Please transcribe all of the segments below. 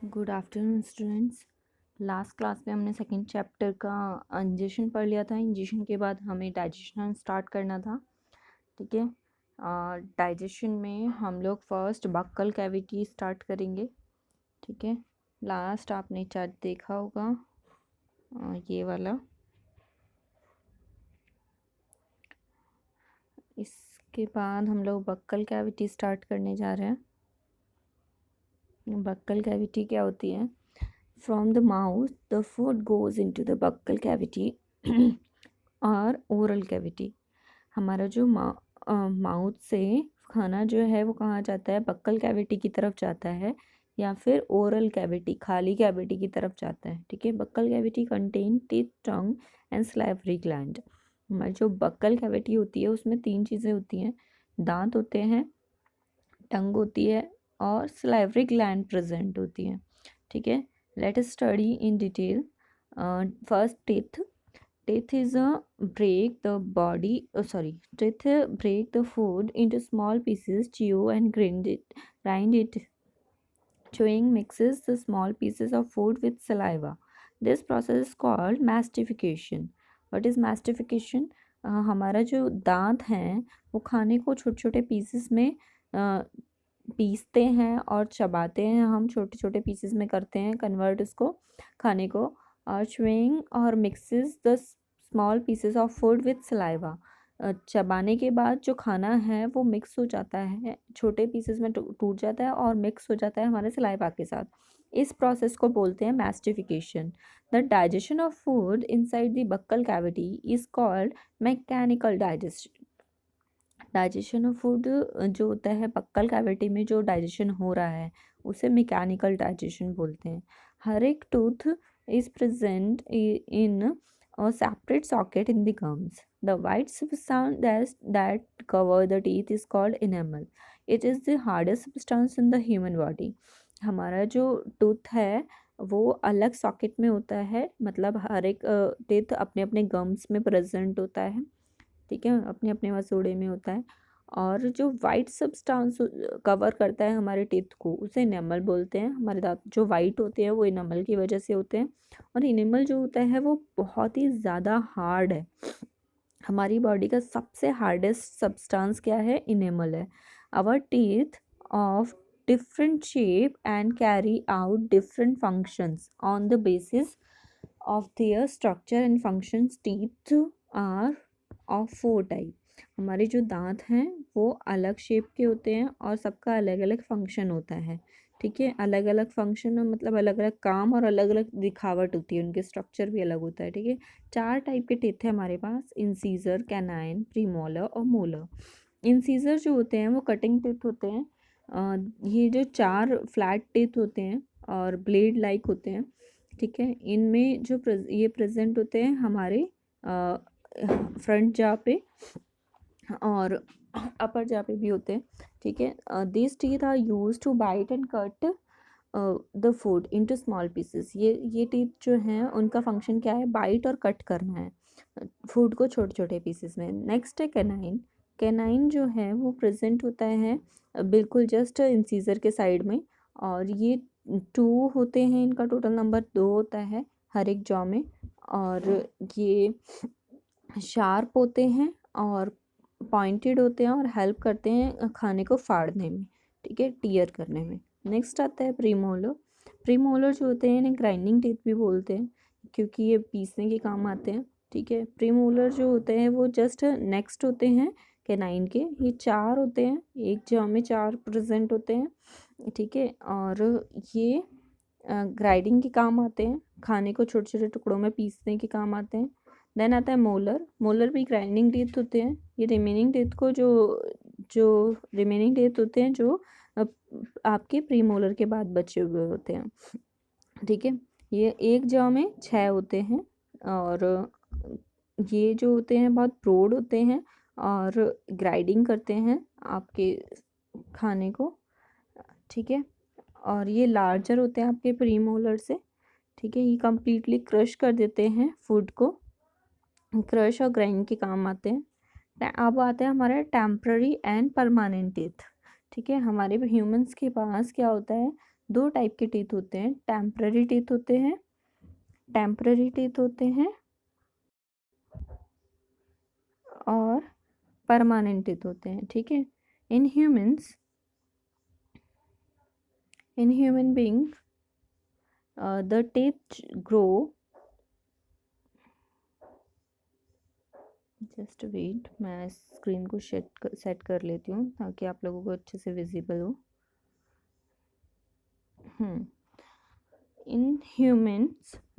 Good afternoon students. Last class में हमने second chapter का इंजेक्शन पढ़ लिया था। इंजेक्शन के बाद हमें डाइजेशन स्टार्ट करना था। ठीक है, डाइजेशन में हम लोग फर्स्ट बक्कल कैविटी स्टार्ट करेंगे। ठीक है, लास्ट आपने चार्ट देखा होगा, ये वाला। इसके बाद हम लोग बक्कल कैविटी स्टार्ट करने जा रहे हैं। बक्कल कैविटी क्या होती है? From the mouth, the food goes into the buccal cavity और ओरल कैविटी। हमारा जो माउथ से खाना जो है वो कहाँ जाता है? बक्कल कैविटी की तरफ जाता है या फिर ओरल कैविटी, खाली कैविटी की तरफ जाता है। ठीक है, buccal cavity contain teeth, tongue and salivary gland. हमारी जो बक्कल कैविटी होती है उसमें 3 चीज़ें होती हैं। दांत होते हैं, टंग होती है और सलाइवरी ग्लैंड प्रेजेंट होती है। ठीक है, let us study in detail. First, teeth. Teeth is a break the body. Teeth break the food into small pieces, chew and grind it. Chewing mixes the small pieces of food with saliva. This process is called mastification. What is mastification? हमारा जो दांत हैं वो खाने को छोटे छोटे pieces में पीसते हैं और चबाते हैं। हम छोटे छोटे पीसेस में करते हैं कन्वर्ट उसको, खाने को। और च्यूइंग और mixes the small pieces of food with saliva. चबाने के बाद जो खाना है वो मिक्स हो जाता है, छोटे पीसेस में टूट जाता है और मिक्स हो जाता है हमारे सलाइवा के साथ। इस प्रोसेस को बोलते हैं mastication. The digestion of food inside the buccal cavity is called mechanical digestion. Digestion of food जो होता है बक्कल कैविटी में, जो डाइजेशन हो रहा है उसे मैकेनिकल डाइजेशन बोलते हैं। हर एक tooth is present in a separate socket in the gums. The white substance that cover the teeth is called enamel. It is the hardest substance in the human body. हमारा जो tooth है वो अलग socket में होता है, मतलब हर एक टीथ अपने अपने गम्स में प्रेजेंट होता है। ठीक है, अपने अपने मसूड़े में होता है। और जो वाइट सब्सटेंस कवर करता है हमारे टीथ को उसे इनेमल बोलते हैं। हमारे दांत जो वाइट होते हैं वो इनेमल की वजह से होते हैं। और इनेमल जो होता है वो बहुत ही ज़्यादा हार्ड है। हमारी बॉडी का सबसे हार्डेस्ट सब्सटेंस क्या है? इनेमल है। Our teeth of different shape and carry out different functions on the basis of their structure and functions. Teeth are of 4 type. हमारे जो दांत हैं वो अलग शेप के होते हैं और सबका अलग अलग फंक्शन होता है। ठीक है, अलग अलग फंक्शन मतलब अलग अलग काम और अलग अलग दिखावट होती है, उनके स्ट्रक्चर भी अलग होता है। ठीक है, 4 टाइप के टीथ है हमारे पास: इंसीजर, कैनाइन, प्रीमोलर और मोलर। इंसीजर जो होते हैं वो कटिंग टीथ होते हैं। ये जो 4 फ्लैट टीथ होते हैं और ब्लेड लाइक होते हैं। ठीक है, इनमें जो ये प्रेजेंट होते हैं हमारे फ्रंट जा पे और अपर जा पे भी होते हैं। ठीक है, this teeth are use to bite and cut the food into small pieces. ये टीथ जो हैं उनका फंक्शन क्या है? बाइट और कट करना है फूड को छोटे छोटे पीसेस में। नेक्स्ट है कैनाइन। कैनाइन जो है वो प्रेजेंट होता है बिल्कुल जस्ट इंसीजर के साइड में। और ये 2 होते हैं, इनका टोटल नंबर 2 होता है हर एक जॉ में। और ये शार्प होते हैं और पॉइंटेड होते हैं और हेल्प करते हैं खाने को फाड़ने में। ठीक है, टीयर करने में। नेक्स्ट आता है प्रीमोलर। प्रीमोलर जो होते हैं इन्हें ग्राइंडिंग टीथ भी बोलते हैं क्योंकि ये पीसने के काम आते हैं। ठीक है, प्रीमोलर जो होते हैं वो जस्ट नेक्स्ट होते हैं कैनाइन के। ये 4 होते हैं, एक जॉ में 4 प्रेजेंट होते हैं। ठीक है, और ये ग्राइंडिंग के काम आते हैं, खाने को छोटे छोटे टुकड़ों में पीसने के काम आते हैं। देन आता है मोलर। मोलर भी ग्राइंडिंग टीथ होते हैं। ये रिमेनिंग टीथ को जो जो रिमेनिंग टीथ होते हैं जो आपके प्री मोलर के बाद बचे हुए होते हैं। ठीक है, ये एक जॉ में 6 होते हैं और ये जो होते हैं बहुत ब्रॉड होते हैं और ग्राइंडिंग करते हैं आपके खाने को। ठीक है, और ये लार्जर होते हैं आपके प्री मोलर से। ठीक है, ये कम्प्लीटली क्रश कर देते हैं फूड को, क्रश और ग्राइंड के काम आते हैं। अब आते हैं हमारे टेम्पररी एंड परमानेंट टीथ। ठीक है, हमारे ह्यूमंस के पास क्या होता है? दो टाइप के टीथ होते हैं, टेम्पररी टीथ होते हैं, टेम्पररी टीथ होते हैं और परमानेंट टीथ होते हैं, ठीक है। In humans, in human being the teeth grow, just wait, मैं स्क्रीन को सेट कर लेती हूँ ताकि आप लोगों को अच्छे से विजिबल हो। In human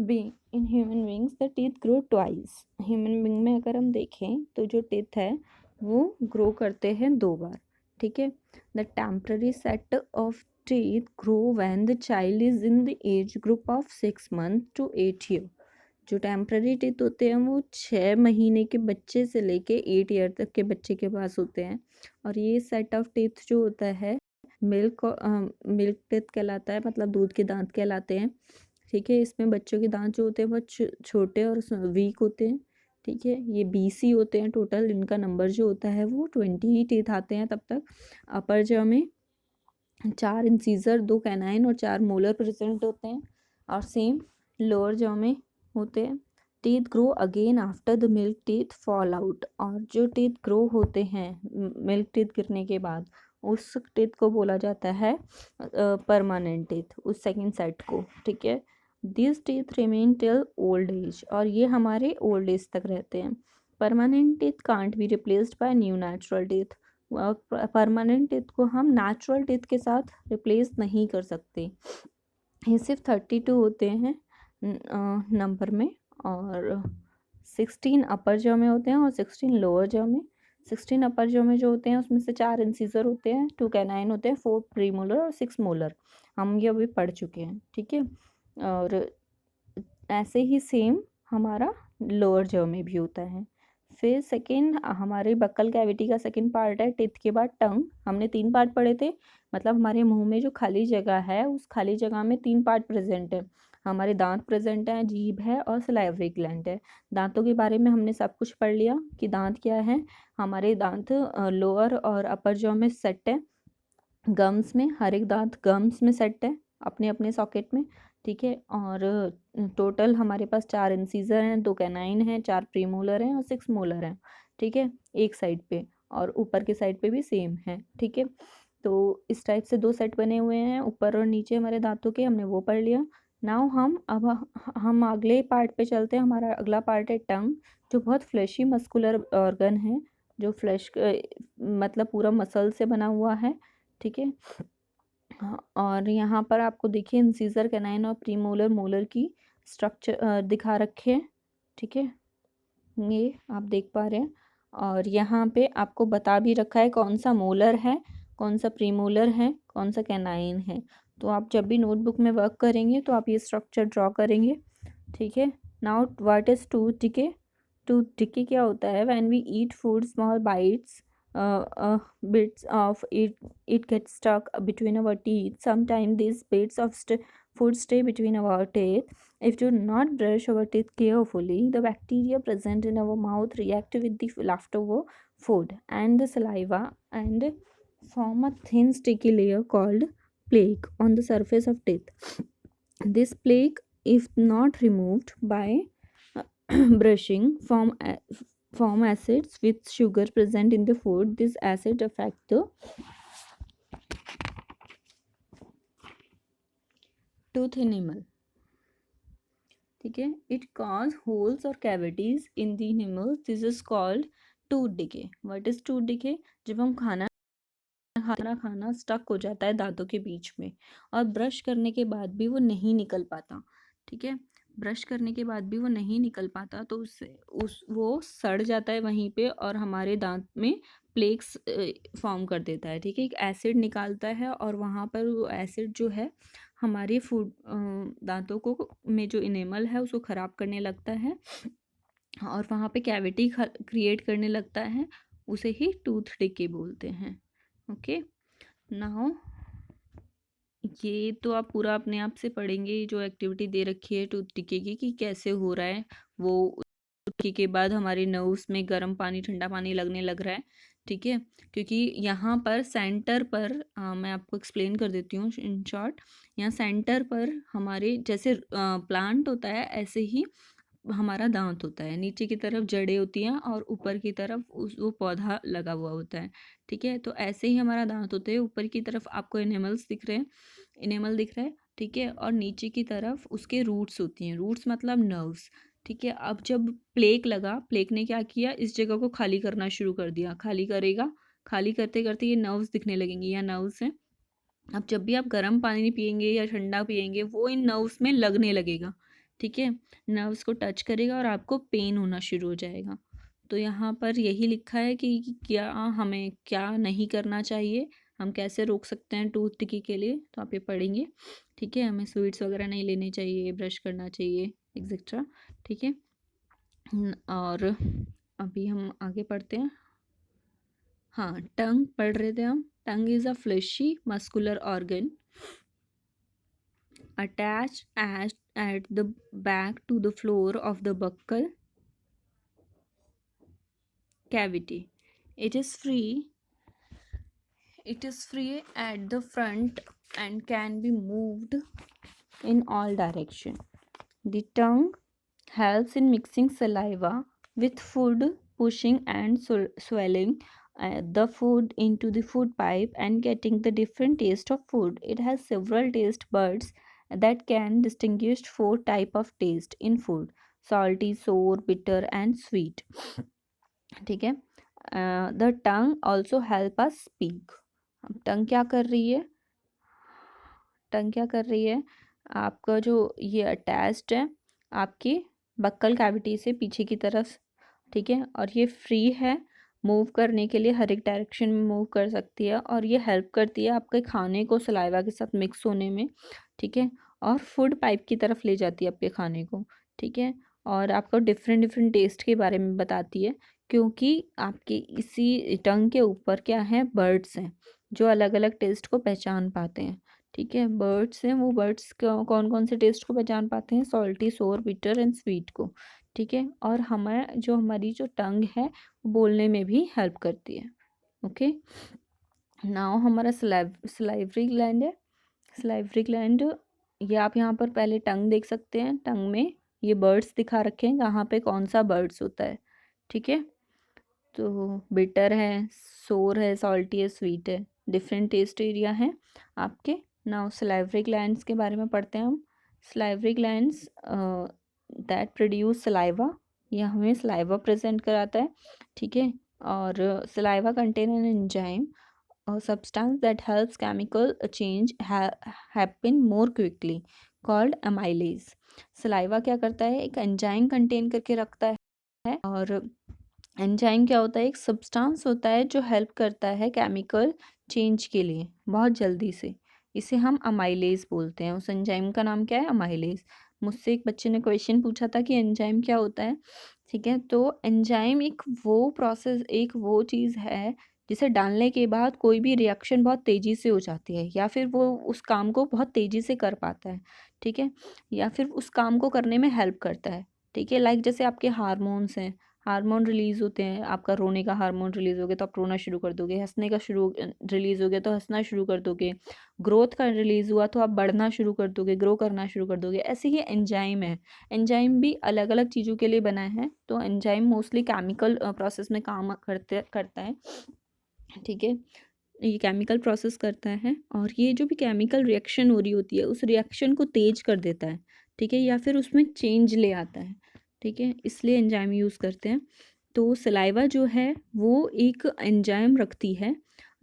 beings the teeth grow twice. Human being में अगर हम देखें तो जो टीथ है वो ग्रो करते हैं 2 बार, ठीक है। The temporary set of teeth grow when the child is in the age group of 6 month to 8 year. जो टेम्पररी टीथ होते हैं वो 6 महीने के बच्चे से लेके 8 ईयर तक के बच्चे के पास होते हैं। और ये सेट ऑफ टीथ जो होता है मिल्क टीथ कहलाता है, मतलब दूध के दांत कहलाते हैं, ठीक है। इसमें बच्चों के दांत जो होते हैं बहुत छोटे और वीक होते हैं, ठीक है। ये 20 ही होते हैं टोटल, इनका नंबर जो होता है वो 20 ही टीथ आते हैं तब तक। अपर जॉ में 4 इंसीजर, 2 कैनाइन और 4 मोलर प्रेजेंट होते हैं, और सेम लोअर जॉ में होते हैं। Teeth grow again after the milk teeth fall out. और जो टीथ ग्रो होते हैं मिल्क टीथ गिरने के बाद, उस टीथ को बोला जाता है परमानेंट टीथ, उस सेकंड सेट को, ठीक है। This teeth remain till old age, और ये हमारे ओल्ड एज तक रहते हैं। Permanent teeth can't be replaced by new natural teeth. Permanent teeth को हम नेचुरल टीथ के साथ रिप्लेस नहीं कर सकते। ये सिर्फ 32 होते हैं नंबर में, और 16 अपर जॉ में होते हैं और 16 लोअर जॉ में। 16 अपर जॉ में जो होते हैं उसमें से 4 इंसीजर होते हैं, 2 कैनाइन होते हैं, 4 प्रीमोलर और 6 मोलर। हम ये अभी पढ़ चुके हैं, ठीक है। और ऐसे ही सेम हमारा लोअर जॉ में भी होता है। फिर सेकेंड हमारे बक्कल कैविटी का सेकेंड पार्ट है टिथ के बाद टंग। हमने 3 पार्ट पढ़े थे, मतलब हमारे मुंह में जो खाली जगह है उस खाली जगह में 3 पार्ट प्रेजेंट है। हमारे दांत प्रेजेंट है, जीभ है और सलाइवरी ग्लैंड है। दांतों के बारे में हमने सब कुछ पढ़ लिया कि दांत क्या है। हमारे दांत लोअर और अपर जॉ में सेट है, गम्स में, हर एक दांत गम्स में सेट है अपने अपने सॉकेट में, ठीक है। और टोटल हमारे पास 4 इंसीजर हैं, 2 कैनाइन हैं, 4 प्रीमोलर हैं और 6 मोलर हैं, ठीक है, एक साइड पे, और ऊपर के साइड पे भी सेम है, ठीक है। तो इस टाइप से 2 सेट बने हुए हैं ऊपर और नीचे हमारे दांतों के, हमने वो पढ़ लिया। नाउ हम अगले पार्ट पे चलते हैं। हमारा अगला पार्ट है टंग, जो बहुत फ्लैशी मस्कुलर ऑर्गन है, जो फ्लैश मतलब पूरा मसल से बना हुआ है, ठीक है। हाँ, और यहाँ पर आपको देखिए इंसीजर, कैनाइन और प्रीमोलर, मोलर की स्ट्रक्चर दिखा रखे हैं, ठीक है, ये आप देख पा रहे हैं। और यहाँ पे आपको बता भी रखा है कौन सा मोलर है, कौन सा प्रीमोलर है, कौन सा कैनाइन है। तो आप जब भी नोटबुक में वर्क करेंगे तो आप ये स्ट्रक्चर ड्रॉ करेंगे, ठीक है। Now what is tooth decay? Tooth decay क्या होता है? When we eat food small bites, bits of it gets stuck between our teeth. Sometimes these bits of food stay between our teeth. If do not brush our teeth carefully, the bacteria present in our mouth react with the leftover food and the saliva and form a thin sticky layer called plaque on the surface of teeth. This plaque, if not removed by brushing, form acids with sugar present in the food. This acid affect the tooth enamel, ठीक है। It cause holes or cavities in the enamel. This is called tooth decay. What is tooth decay? जब हम खाना stuck हो जाता है दांतों के बीच में और ब्रश करने के बाद भी वो नहीं निकल पाता, ठीक है। ब्रश करने के बाद भी वो नहीं निकल पाता तो वो सड़ जाता है वहीं पे और हमारे दांत में प्लेक्स फॉर्म कर देता है, ठीक है। एक एसिड निकालता है और वहाँ पर वो एसिड जो है हमारे फूड दांतों को में जो इनेमल है उसको ख़राब करने लगता है और वहाँ पे कैविटी क्रिएट करने लगता है। उसे ही टूथ डिके बोलते हैं, ओके। नाउ ये तो आप पूरा अपने आप से पढ़ेंगे, जो एक्टिविटी दे रखी है टूथ डिके की कि कैसे हो रहा है वो। डिके के बाद हमारे नर्व्स में गर्म पानी ठंडा पानी लगने लग रहा है, ठीक है, क्योंकि यहाँ पर सेंटर पर मैं आपको एक्सप्लेन कर देती हूँ इन शॉर्ट। यहाँ सेंटर पर हमारे जैसे प्लांट होता है, ऐसे ही हमारा दांत होता है। नीचे की तरफ जड़ें होती हैं और ऊपर की तरफ उस वो पौधा लगा हुआ होता है। ठीक है, तो ऐसे ही हमारा दांत होते हैं। ऊपर की तरफ आपको एनिमल्स दिख रहे हैं, एनिमल दिख रहा है। ठीक है, और नीचे की तरफ उसके रूट्स होती हैं। रूट्स मतलब नर्व्स। ठीक है, अब जब प्लेग लगा, प्लेग ने क्या किया, इस जगह को खाली करना शुरू कर दिया। खाली करेगा, खाली करते करते ये नर्व्स दिखने लगेंगी, या नर्व्स हैं। अब जब भी आप गर्म पानी पिएंगे या ठंडा पिएंगे, वो इन नर्व्स में लगने लगेगा। ठीक है, नर्व्स को टच करेगा और आपको पेन होना शुरू हो जाएगा। तो यहाँ पर यही लिखा है कि क्या हमें क्या नहीं करना चाहिए, हम कैसे रोक सकते हैं टूथ टिकी के लिए, तो आप ये पढ़ेंगे। ठीक है, हमें स्वीट्स वगैरह नहीं लेने चाहिए, ब्रश करना चाहिए, एक्सेट्रा। ठीक है, और अभी हम आगे पढ़ते हैं। हाँ, टंग पढ़ रहे थे हम। Tongue is a fleshy muscular organ attached at the back to the floor of the buccal cavity. It is free. It is free at the front and can be moved in all directions. The tongue helps in mixing saliva with food, pushing and swelling the food into the food pipe and getting the different taste of food. It has several taste buds that can distinguish four type of taste in food: salty, sour, bitter and sweet. ठीक है, the tongue also help us speak. अब टंग क्या कर रही है, टंग क्या कर रही है, आपका जो ये अटैच्ड है आपकी बक्कल कैविटी से पीछे की तरफ। ठीक है, और ये फ्री है मूव करने के लिए, हर एक डायरेक्शन में मूव कर सकती है, और ये हेल्प करती है आपके खाने को सलाइवा के साथ मिक्स होने में। ठीक है, और फूड पाइप की तरफ ले जाती है आपके खाने को। ठीक है, और आपको डिफरेंट डिफरेंट टेस्ट के बारे में बताती है, क्योंकि आपके इसी टंग के ऊपर क्या है, बर्ड्स हैं जो अलग अलग टेस्ट को पहचान पाते हैं। ठीक है, बर्ड्स हैं, वो बर्ड्स कौन कौन से टेस्ट को पहचान पाते हैं, सॉल्टी, सोर, बिटर एंड स्वीट को। ठीक है, और हमारी जो टंग है वो बोलने में भी हेल्प करती है। ओके, नाउ हमारा सलाइवरी ग्लैंड है। सलाइवरी ग्लैंड, ये आप यहाँ पर पहले टंग देख सकते हैं। टंग में ये बर्ड्स दिखा रखे हैं, कहाँ पे कौन सा बर्ड्स होता है। ठीक है, तो बिटर है, सोर है, सॉल्टी है, स्वीट है, डिफरेंट टेस्ट एरिया है आपके। नाउ सलाइवरी ग्लैंड्स के बारे में पढ़ते हैं हम। Salivary glands that produce saliva, ये हमें सलाइवा प्रेजेंट कराता है। ठीक है, और saliva contain an enzyme substance that helps chemical change happen more quickly called amylase. Saliva क्या करता है, एक एंजाइम कंटेन करके रखता है, और एंजाइम क्या होता है, एक सब्सटेंस होता है जो हेल्प करता है केमिकल चेंज के लिए बहुत जल्दी से। इसे हम अमाइलेज बोलते हैं। उस एंजाइम का नाम क्या है, अमाइलेज। मुझसे एक बच्चे ने क्वेश्चन पूछा था कि एंजाइम क्या होता है। ठीक है, तो एंजाइम एक वो प्रोसेस, एक वो चीज़ है जिसे डालने के बाद कोई भी रिएक्शन बहुत तेज़ी से हो जाती है, या फिर वो उस काम को बहुत तेज़ी से कर पाता है। ठीक है, या फिर उस काम को करने में हेल्प करता है। ठीक है, लाइक जैसे आपके हार्मोन्स हैं, हार्मोन रिलीज़ होते हैं, आपका रोने का हार्मोन रिलीज़ हो गया तो आप रोना शुरू कर दोगे, हंसने का रिलीज़ हो गया तो हंसना शुरू कर दोगे, ग्रोथ का रिलीज़ हुआ तो आप बढ़ना शुरू कर दोगे, ग्रो करना शुरू कर दोगे। ऐसे ही एंजाइम है, एंजाइम भी अलग अलग चीज़ों के लिए बना है। तो एंजाइम मोस्टली केमिकल प्रोसेस में काम करता है। ठीक है, ये केमिकल प्रोसेस करता है, और ये जो भी केमिकल रिएक्शन हो रही होती है उस रिएक्शन को तेज कर देता है। ठीक है, या फिर उसमें चेंज ले आता है। ठीक है, इसलिए एंजाइम यूज़ करते हैं। तो सलाइवा जो है वो एक एंजाइम रखती है।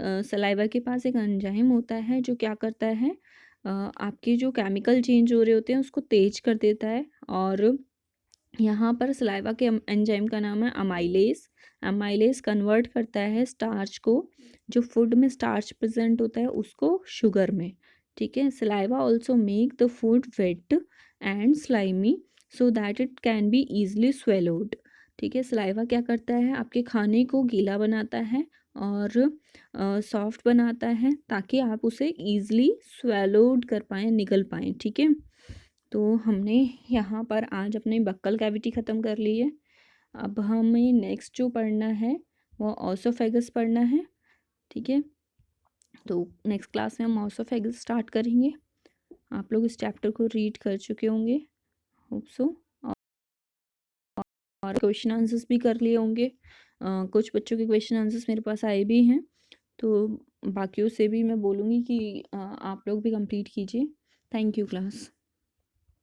सलाइवा के पास एक एंजाइम होता है जो क्या करता है, आपके जो केमिकल चेंज हो रहे होते हैं उसको तेज कर देता है। और यहाँ पर सलाइवा के एंजाइम का नाम है अमाइलेज। अमाइलेज कन्वर्ट करता है स्टार्च को, जो फूड में स्टार्च प्रेजेंट होता है उसको शुगर में। ठीक है, saliva also make the food wet and slimy so that it can be easily swallowed. ठीक है, सलाइवा क्या करता है, आपके खाने को गीला बनाता है और सॉफ्ट बनाता है, ताकि आप उसे ईजली स्वेलोड कर पाएँ, निगल पाएँ। ठीक है, तो हमने यहाँ पर आज अपनी बक्कल कैविटी ख़त्म कर ली है। अब हमें नेक्स्ट जो पढ़ना है वो ऑसोफेगस पढ़ना है, ठीक है। तो नेक्स्ट क्लास में हम ऑसोफेगस स्टार्ट करेंगे। आप लोग इस चैप्टर को रीड कर चुके होंगे, होप सो, और क्वेश्चन आंसर्स भी कर लिए होंगे। कुछ बच्चों के क्वेश्चन आंसर्स मेरे पास आए भी हैं, तो बाकियों से भी मैं बोलूँगी कि आप लोग भी कंप्लीट कीजिए। Thank you class.